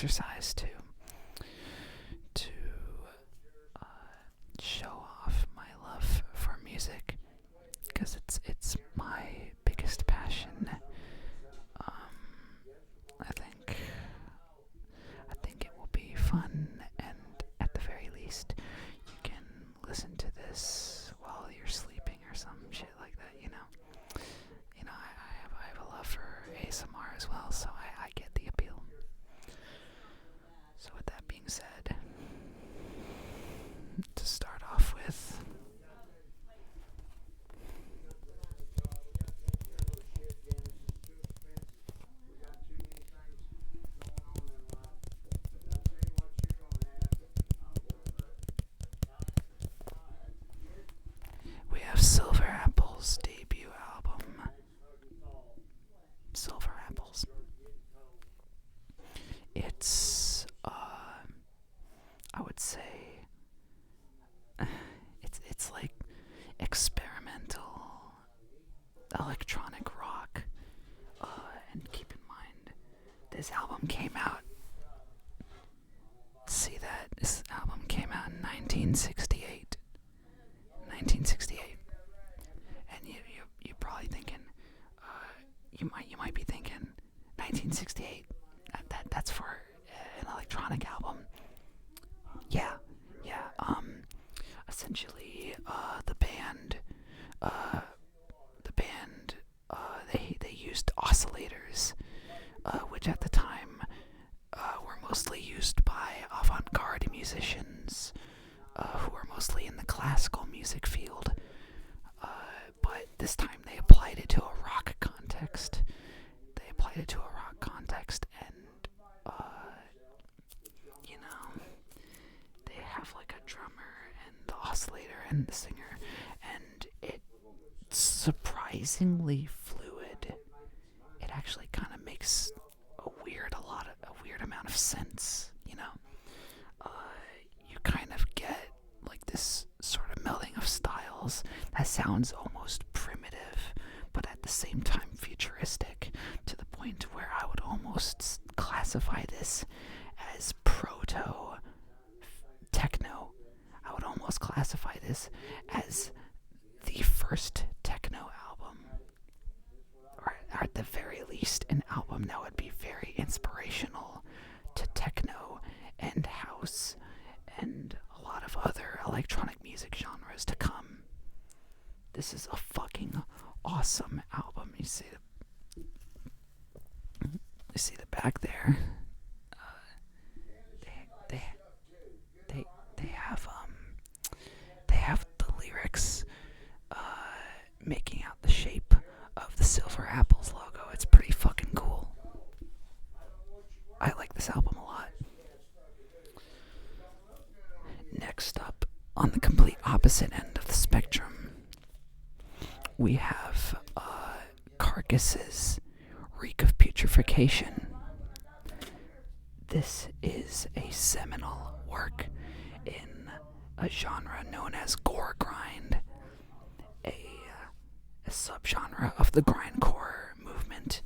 exercise to uh, show off my love for music, because it's my biggest passion. I think it will be fun, and at the very least, you can listen to this while you're sleeping or some shit like that. I have a love for ASMR as well, so I get the appeal. So with that being said, to start off with, we have Silver Apple's debut album, Silver Apples. It's, I would say, it's like experimental electronic rock. And keep in mind, this album came out. See that? This album came out in 1968. 1968. And you're probably thinking, you might be thinking, 1968. That's for an electronic album. Yeah. Essentially, the band, they used oscillators, which at the time were mostly used by avant-garde musicians, who were mostly in the classical music field. But this time they applied it to a rock context. And they have like a drummer and the oscillator and the singer, and it's surprisingly fluid. It actually kind of makes a weird amount of sense. You kind of get like this sort of melding of styles that sounds almost primitive, but at the same time futuristic, to the point where I would almost classify this as proto techno. I would almost classify this as the first techno album, or at the very least an album that would be very inspirational to techno and house and a lot of other electronic music genres to come. This is a fucking awesome album. You see the back there. They have the lyrics making out the shape of the Silver Apples logo. It's pretty fucking cool. I like this album a lot. Next up, on the complete opposite end of the spectrum, we have Carcass's Reek of Putrefaction. This is a seminal work in a genre known as gore grind, a subgenre of the grindcore movement.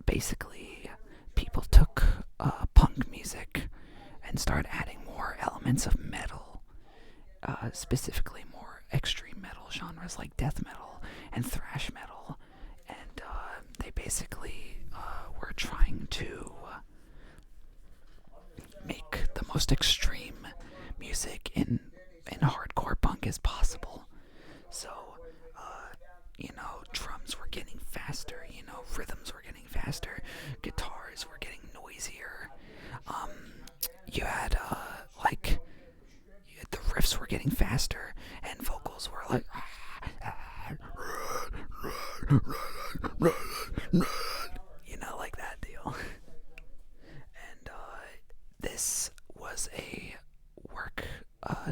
Basically, people took punk music and started adding more elements of metal, specifically more extreme metal genres like death metal and thrash metal, and they basically were trying to make the most extreme music in hardcore punk as possible. So, drums were getting faster, rhythms were getting faster, guitars were getting noisier. You had the riffs were getting faster, and vocals were like, like that deal. And this was a work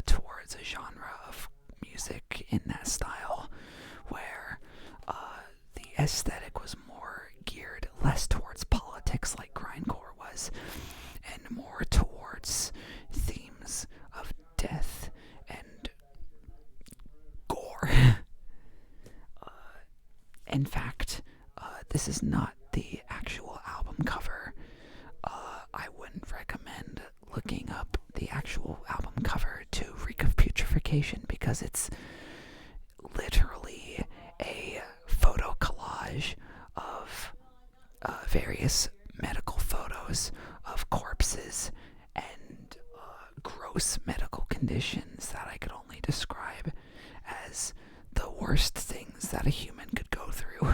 towards a genre of music in that style, where the aesthetic was more geared less towards politics like grindcore was, and more towards themes of death and gore. In fact, this is not medical photos of corpses and gross medical conditions that I could only describe as the worst things that a human could go through.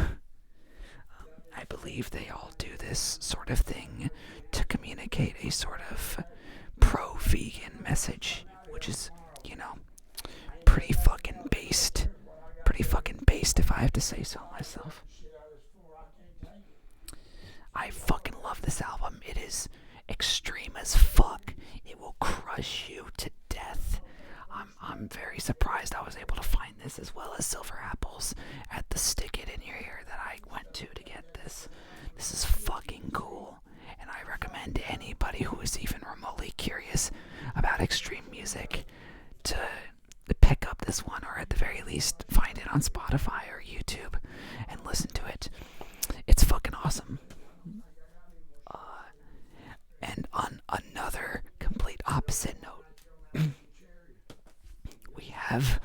I believe they all do this sort of thing to communicate a sort of pro-vegan message, which is, you know, pretty fucking based. Pretty fucking based, if I have to say so myself. I fucking love this album. It is extreme as fuck. It will crush you to death. I'm very surprised I was able to find this, as well as Silver Apples, at the Stick It In Your Ear that I went to get this. This is fucking cool, and I recommend anybody who is even remotely curious about extreme music to pick up this one, or at the very least find it on Spotify or YouTube and listen to it. It's fucking awesome. And on another complete opposite note, we have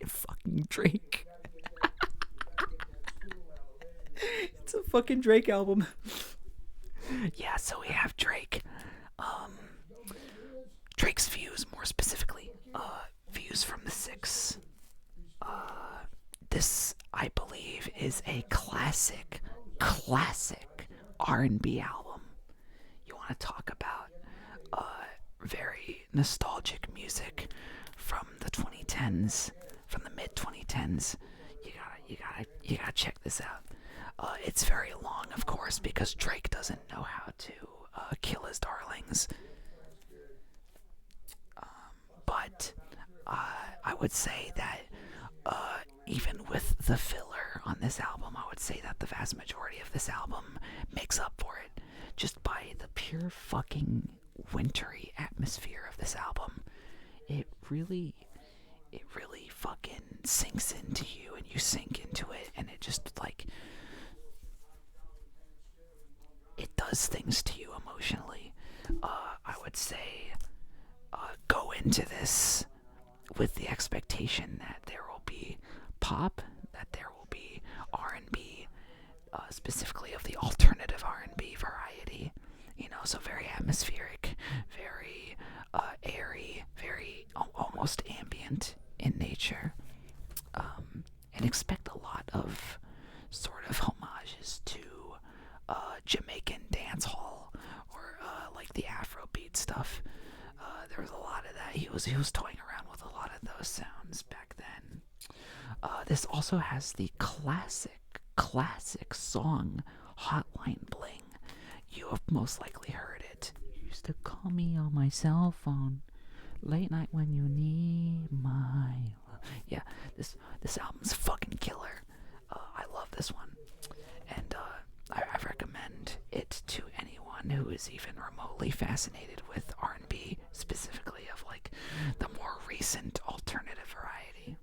fucking Drake. It's a fucking Drake album. Yeah, so we have Drake. Drake's Views, more specifically. Views from the Six. This, I believe, is a classic R&B album. You want to talk about very nostalgic music from the 2010s, from the mid 2010s. You gotta check this out. It's very long, of course, because Drake doesn't know how to kill his darlings. But I would say that even with the filler on this album, I would say that the vast majority of this album makes up for it just by the pure fucking wintry atmosphere of this album. It really fucking sinks into you, and you sink into it, and it just, like, it does things to you emotionally. I would say go into this with the expectation that there will be pop, that there will be R&B, specifically of the alternative R&B variety, you know, so very atmospheric, very airy, very almost ambient in nature, and expect a lot of sort of homages to Jamaican dance hall, or like the Afrobeat stuff. There was a lot of that. He was toying around with a lot of those sounds back then. This also has the classic song Hotline Bling. You have most likely heard it. You used to call me on my cell phone late night when you need my love. Yeah, this album's fucking killer. I love this one, and I recommend it to anyone who is even remotely fascinated with R&B, specifically of like the more recent alternative variety.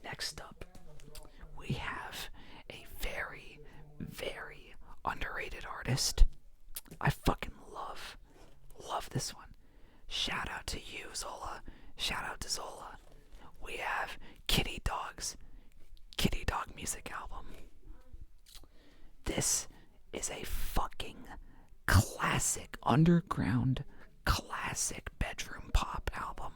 Next up, we have a very, very underrated artist. I fucking love this one. Shout out to you, Zola. Shout out to Zola. We have Kitty Dog's Kitty Dog music album. This is a fucking classic, underground, classic bedroom pop album.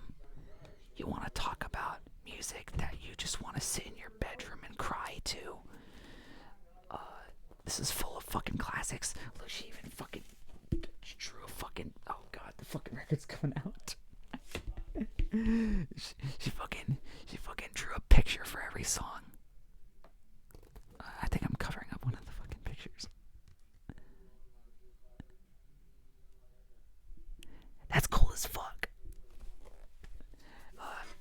You want to talk about music that you just want to sit in your bedroom and cry to. This is full of fucking classics. Look, she even fucking drew a fucking, oh god, the fucking record's coming out. she fucking drew a picture for every song. I think I'm covering up one of the fucking pictures. That's cool as fuck.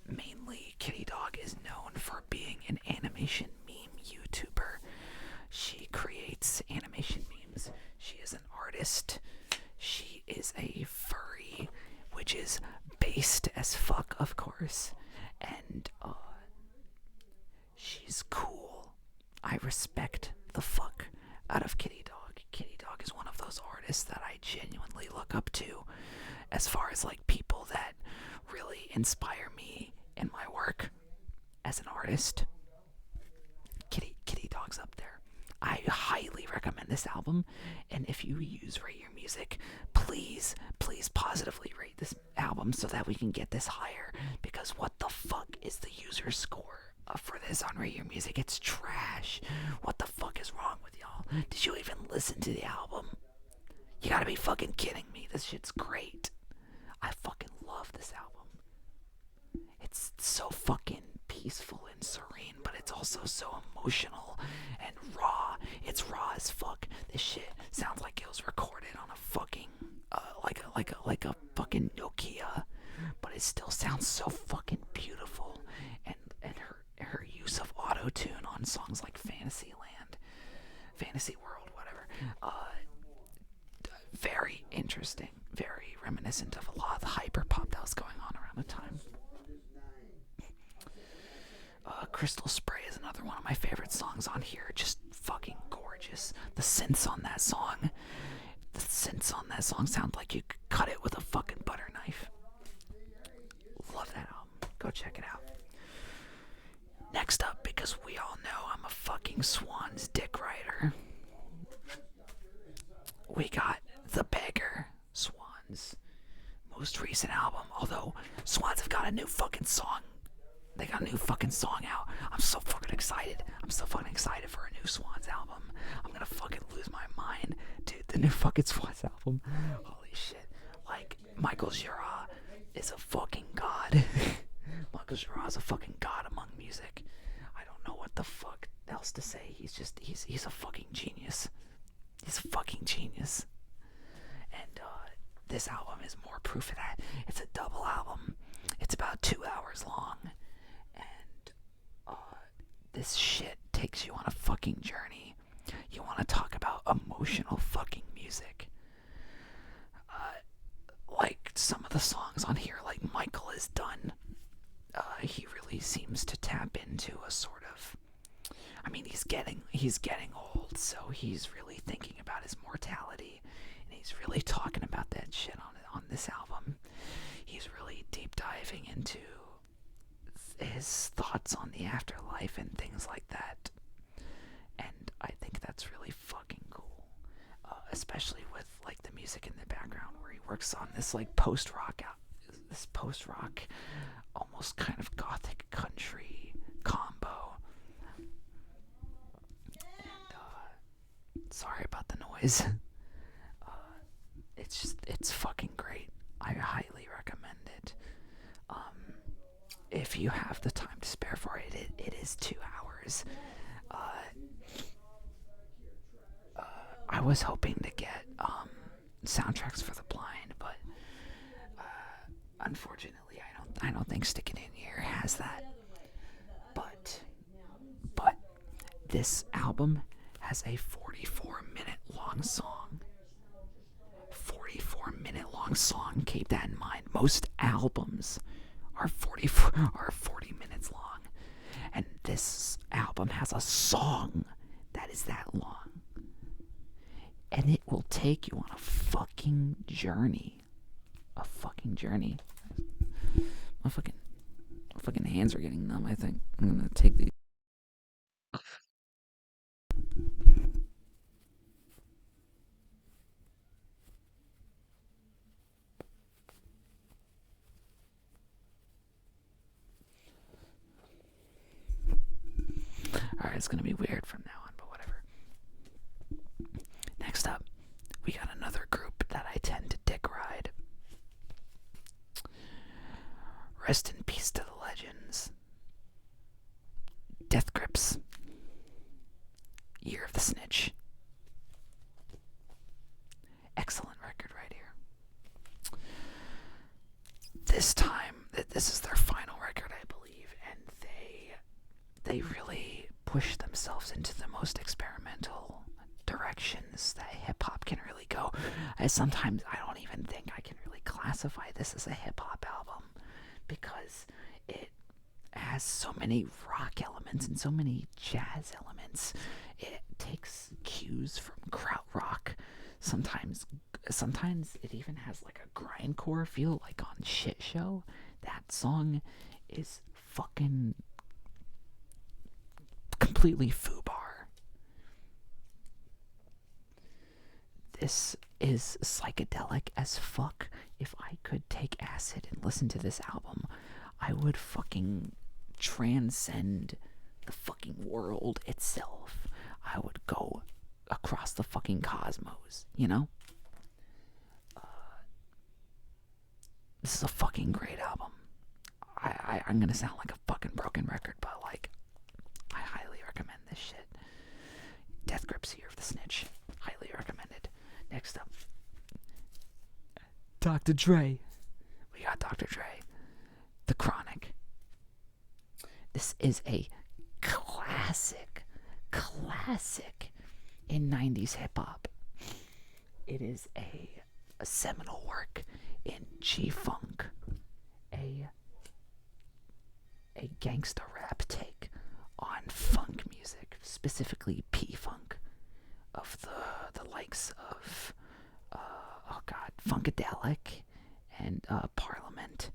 Mainly, Kitty Dog is known for being an animation meme YouTuber. She creates animation memes. She is an artist. She is a furry, which is based as fuck, of course. And she's cool. I respect the fuck out of Kitty Dog. Kitty Dog is one of those artists that I genuinely look up to, as far as like people that really inspire me in my work as an artist. Kitty Dog's up there. this album. And if you use Rate Your Music, please, please positively rate this album so that we can get this higher. Because what the fuck is the user score for this on Rate Your Music? It's trash. What the fuck is wrong with y'all? Did you even listen to the album? You gotta be fucking kidding me. This shit's great. I fucking love this album. It's so fucking peaceful and serene, but it's also so emotional and raw. It's raw as fuck. This shit sounds like it was recorded on a fucking like a fucking Nokia, but it still sounds so fucking beautiful. And her use of auto tune on songs like Fantasyland, Fantasy World, whatever. Very interesting, very reminiscent of a lot of the hyper pop that was going on around the time. Crystal Spray is another one of my favorite songs on here. Just fucking gorgeous. The synths on that song sound like you could cut it with a fucking butter knife. Love that album. Go check it out. Next up, because we all know I'm a fucking Swan's dick rider, we got The Beggar, Swans' most recent album. Although Swans have got a new fucking song. They got a new fucking song out. I'm so fucking excited. I'm so fucking excited for a new Swans album. I'm gonna fucking lose my mind. Dude, the new fucking Swans album. Holy shit. Like, Michael Gira is a fucking god. Michael Gira is a fucking god among music. I don't know what the fuck else to say. He's a fucking genius. He's a fucking genius. And this album is more proof of that. It's a double album. It's about 2 hours long. And this shit takes you on a fucking journey. You want to talk about emotional fucking music. Like some of the songs on here, like Michael has done, he really seems to tap into a sort of, I mean, he's getting old, so he's really thinking about his mortality, and he's really talking about that shit on this album. He's really deep diving into his thoughts on the afterlife and things like that, and I think that's really fucking cool, especially with like the music in the background where he works on this like post-rock, almost kind of gothic country combo. Sorry about the noise. It's fucking great. I highly recommend it. If you have the time to spare for it, it is 2 hours. I was hoping to get soundtracks for the blind, but unfortunately, I don't think Stick It In Here has that. But this album has a 44-minute long song. 44-minute long song. Keep that in mind. Most albums are 40 minutes long, and this album has a song that is that long, and it will take you on a fucking journey. My fucking hands are getting numb. I think I'm gonna take these. Alright, it's gonna be weird from now on, but whatever. Next up, we got another group that I tend to dick ride. Rest in peace to the legends. Death Grips. Year of the Snitch. Excellent record right here. This time, this is their final record, I believe, and they really push themselves into the most experimental directions that hip-hop can really go. Sometimes I don't even think I can really classify this as a hip-hop album, because it has so many rock elements and so many jazz elements. It takes cues from krautrock. Sometimes it even has like a grindcore feel, like on Shit Show. That song is fucking completely foobar. This is psychedelic as fuck. If I could take acid and listen to this album, I would fucking transcend the fucking world itself. I would go across the fucking cosmos, you know? This is a fucking great album. I'm gonna sound like a fucking broken record, but like, I highly recommend this shit. Death Grips Year of the Snitch. Highly recommended. Next up, Dr. Dre. We got Dr. Dre. The Chronic. This is a classic in 90s hip hop. It is a seminal work in G-Funk, a gangsta rap take on funk music, specifically P-Funk, of the likes of Funkadelic and Parliament.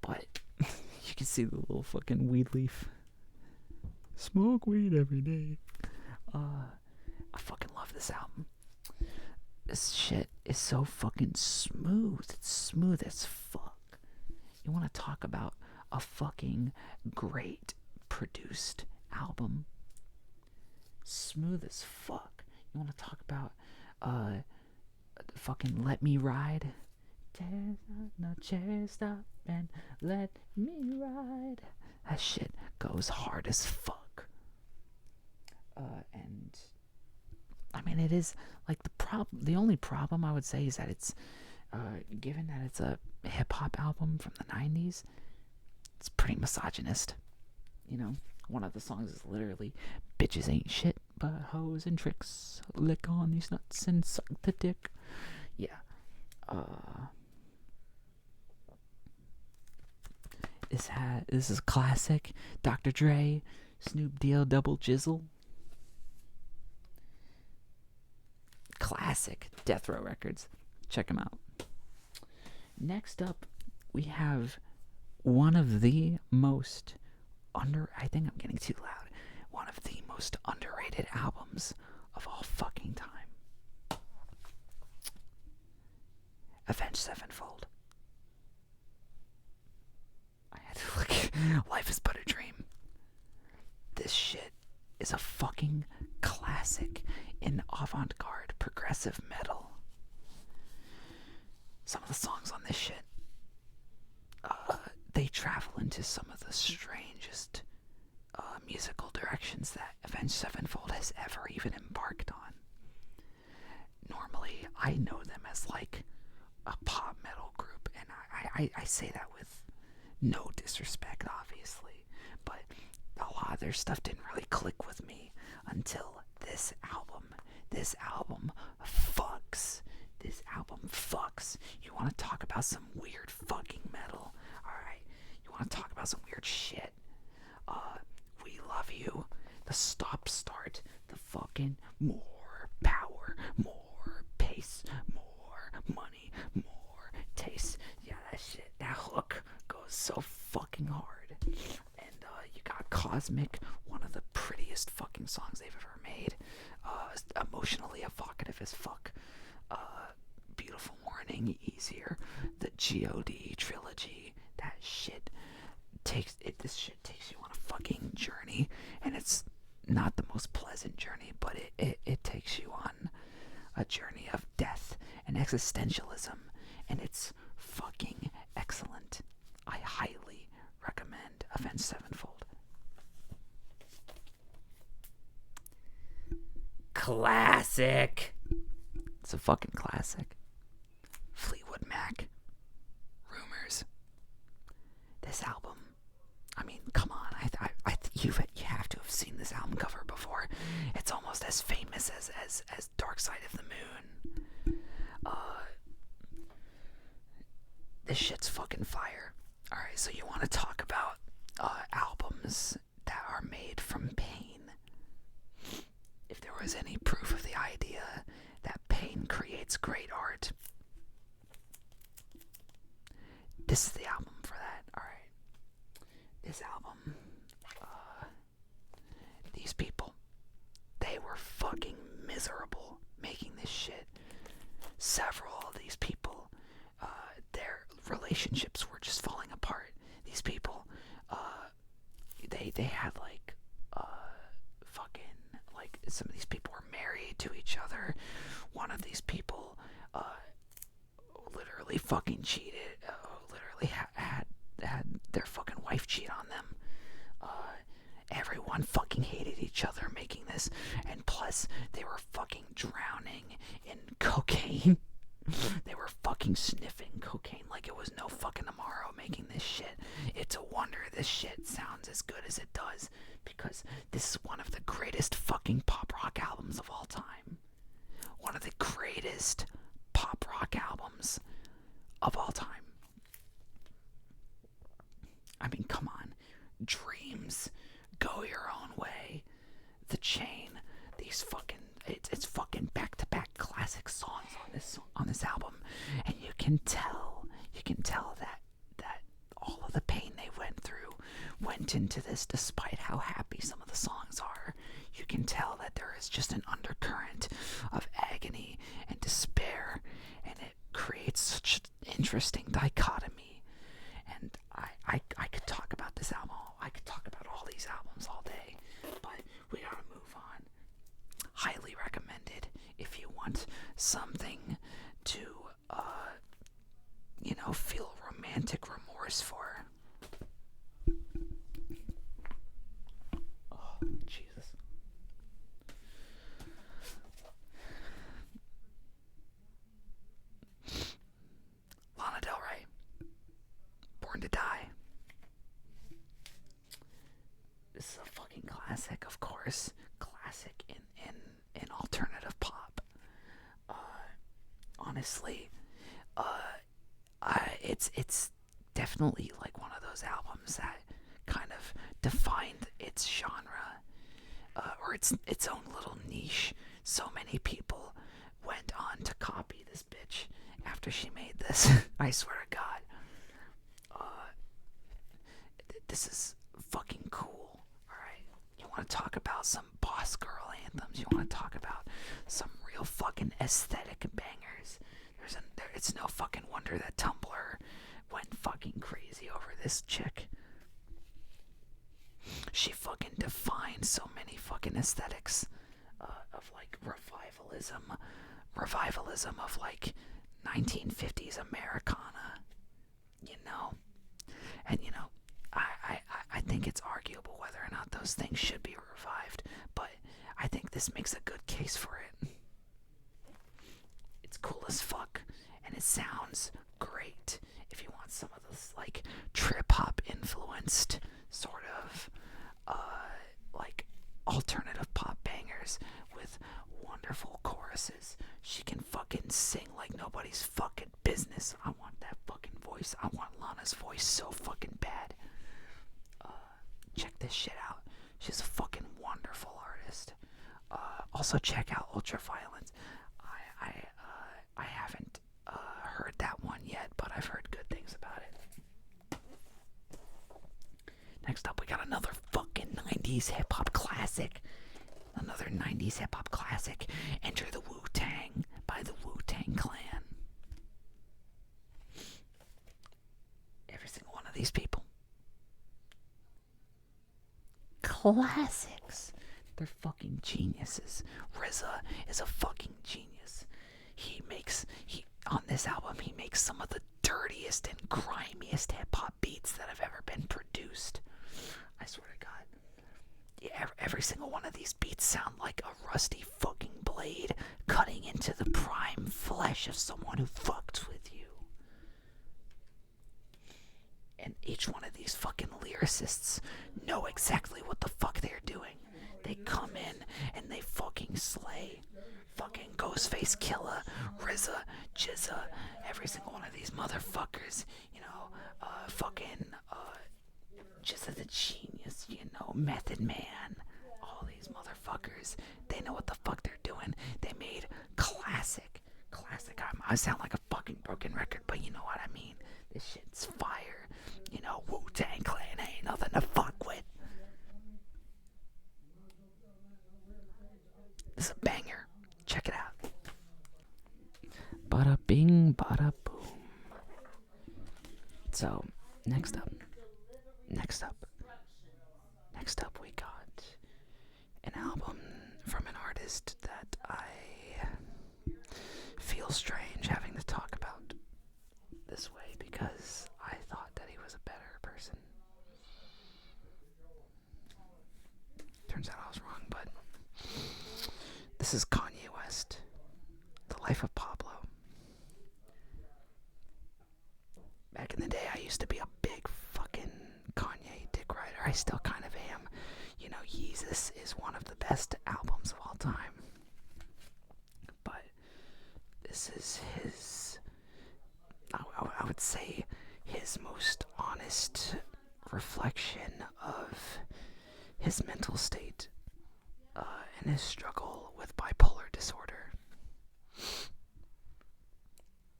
But you can see the little fucking weed leaf. Smoke weed every day. I fucking love this album. This shit is so fucking smooth. It's smooth as fuck. You want to talk about a fucking great produced album? Smooth as fuck. You want to talk about fucking Let Me Ride? No chair, stop and let me ride. That shit goes hard as fuck. And I mean, it is like the only problem I would say is that it's given that it's a hip hop album from the 90s, it's pretty misogynist. You know, one of the songs is literally "Bitches ain't shit but hoes and tricks. Lick on these nuts and suck the dick." Yeah. This is a classic. Dr. Dre, Snoop D-O Double Jizzle. Classic. Death Row Records. Check them out. Next up, we have one of the most I think I'm getting too loud. One of the most underrated albums of all fucking time. Avenged Sevenfold. I had to look. Life is but a dream. This shit is a fucking classic in avant-garde progressive metal. Some of the songs on this shit, they travel into some of the strangest musical directions that Avenged Sevenfold has ever even embarked on. Normally, I know them as like a pop metal group, and I say that with no disrespect, obviously, but a lot of their stuff didn't really click with me until this album. This album fucks. This album fucks. You want to talk about some weird fucking metal? Alright. You want to talk about some weird shit? We Love You. The stop start. The fucking more power, more pace, more money, more taste. Yeah, that shit. That hook goes so fucking hard. And you got Cosmic, one of the prettiest fucking songs they've ever made. Emotionally evocative as fuck. Beautiful Morning, Easier, the G.O.D. trilogy. That shit this shit takes you on a fucking journey, and it's not the most pleasant journey, but it takes you on a journey of death and existentialism, and it's fucking excellent. I highly recommend Avenged Sevenfold. Classic. It's a fucking classic. Fleetwood Mac. Rumors. This album. I mean, come on. You have to have seen this album cover before. It's almost as famous as Dark Side of the Moon. This shit's fucking fire. Alright, so you want to talk about albums that are made from pain. If there was any proof of the idea that pain creates great art, this is the album for that. Alright. This album, these people, they were some of these people were married to each other. One of these people literally fucking cheated. Literally had their fucking wife cheat on them. Everyone fucking hated each other making this, and plus they were fucking drowning in cocaine. They were fucking sniffing cocaine like it was no fucking tomorrow making this shit. It's a wonder this shit sounds as good as it does, because this is one of the greatest fucking pop rock albums of all time. One of the greatest pop rock albums of all time. I mean, come on. Dreams, Go Your Own Way, The Chain, these fucking, it's fucking back-to-back classic songs on this album, and you can tell that all of the pain they went through went into this, despite how happy some of the songs are. You can tell that there is just an undercurrent of agony and despair, and it creates such an interesting dichotomy. And I could talk about this album. I could talk about all these albums all day, but we gotta move on. Highly recommended if you want something to, feel romantic remorse for. Oh, Jesus. Lana Del Rey, Born to Die. This is a fucking classic, of course. Classic in alternative pop. Honestly, it's definitely like one of those albums that kind of defined its genre, or its own little niche. So many people went on to copy this bitch after she made this. I swear to God. This is fucking cool. Alright? You want to talk about some boss girl anthems. You want to talk about some real fucking aesthetic bangers. It's no fucking wonder that Tumblr went fucking crazy over this chick. She fucking defined so many fucking aesthetics of like revivalism of like 1950s Americana, and I think it's arguable whether or not those things should be revived, but I think this makes a good case for it. It's cool as fuck, and it sounds great. If you want some of those like trip hop influenced sort of like alternative pop bangers with wonderful choruses, she can fucking sing like nobody's fucking business. I want that fucking voice. I want Lana's voice so fucking bad. Check this shit out. She's a fucking wonderful artist. Also check out Ultraviolence. I haven't heard that one yet, but I've heard good things about it. Next up, we got another fucking 90s hip-hop classic. Another 90s hip-hop classic. Enter the Wu-Tang by the Wu-Tang Clan. Every single one of these people. Classics. They're fucking geniuses. RZA is a fucking genius. On this album, he makes some of the dirtiest and grimiest hip-hop beats that have ever been produced. I swear to God. Yeah, every single one of these beats sound like a rusty fucking blade cutting into the prime flesh of someone who fucked with you. And each one of these fucking lyricists know exactly what the fuck they're doing. They come in and they fucking slay. Fucking Ghostface Killa, RZA, Jizza, every single one of these motherfuckers, Jizza the Genius, Method Man, all these motherfuckers, they know what the fuck they're doing. They made classic. I sound like a fucking broken record, but you know what I mean. This shit's fire. Wu-Tang Clan ain't nothing to fuck with. This is a banger. Check it out. Bada bing, bada boom. So, next up, we got an album from an turns out I was wrong, but this is Kanye West, The Life of Pablo. Back in the day, I used to be a big fucking Kanye dick rider. I still kind of am. You know, Yeezus is one of the best albums of all time. But this is his, I would say, his most honest reflection of his mental state and his struggle with bipolar disorder.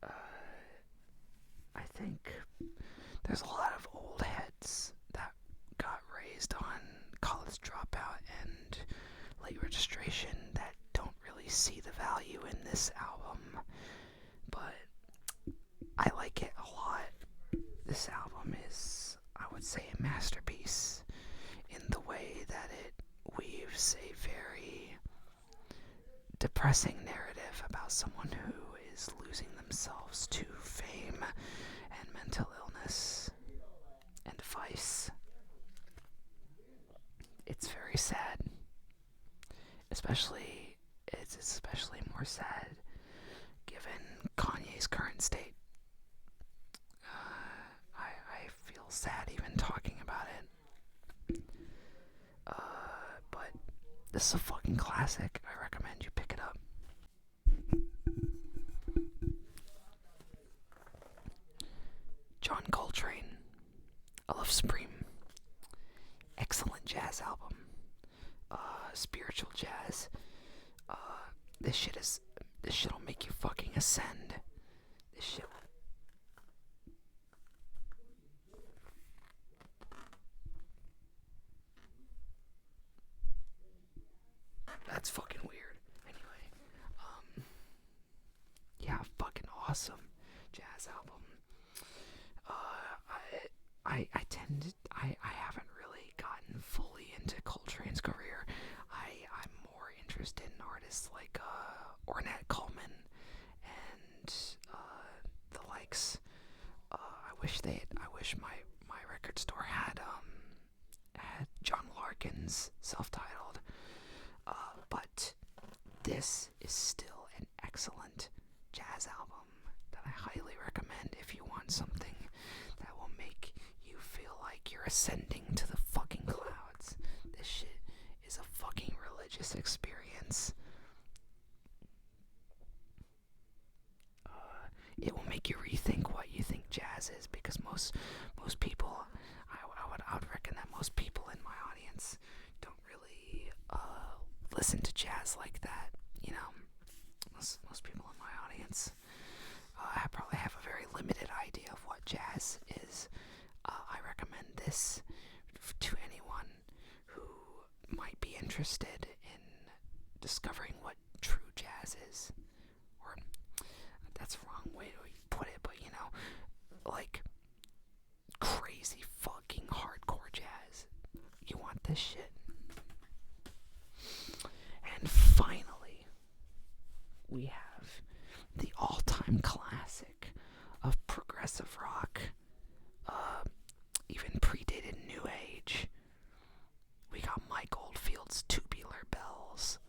I think there's a lot of old heads that got raised on college dropout and late registration that don't really see the value in this album, but I like it a lot. This album is, I would say, a masterpiece in the way that it weaves a very depressing narrative about someone who is losing themselves to fame and mental illness and vice. It's very sad. It's especially more sad given Kanye's current state. I feel sad even talking about it. But this is a fucking classic. I recommend you pick it up. John Coltrane, I Love Supreme. Excellent jazz album. Spiritual jazz. This shit'll make you fucking ascend. This shit. That's fucking weird. Anyway, yeah, fucking awesome jazz album. I haven't really gotten fully into Coltrane's career. I'm more interested in artists like Ornette Coleman and the likes. I wish my record store had John Larkin's self-titled. But this is still an excellent jazz album that I highly recommend if you want something that will make you feel like you're ascending to the fucking clouds. This shit is a fucking religious experience. It will make you rethink what you think jazz is, because most people, I would reckon that most people in my audience don't really listen to jazz like that. You know, most people in my audience probably have a very limited idea of what jazz is. I recommend this to anyone who might be interested in discovering what true jazz is. Or, that's the wrong way to put it, but you know, like crazy fucking hardcore jazz. You want this shit. And finally, we have the all-time classic of progressive rock, even predated New Age. We got Mike Oldfield's Tubular Bells.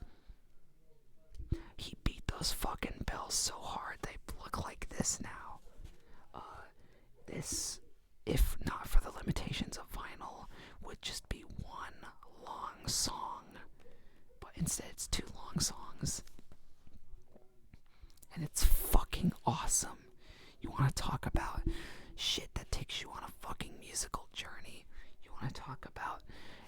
He beat those fucking bells so hard they look like this now. This, if not for the limitations of vinyl, would just be one long song. But instead it's two long songs. And it's fucking awesome. You want to talk about shit that takes you on a fucking musical journey. You want to talk about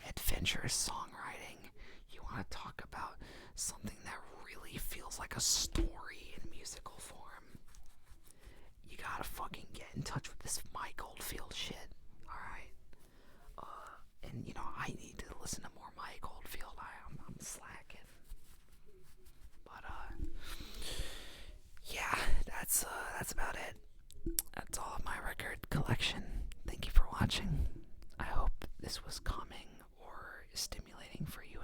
adventurous songwriting. You want to talk about something that really feels like a story in musical form. You gotta fucking get in touch with this Mike Oldfield shit. Alright? And you know, I need to listen to more Mike Oldfield. I'm slacking. But yeah, that's about it. That's all of my record collection. Thank you for watching. I hope this was calming or stimulating for you.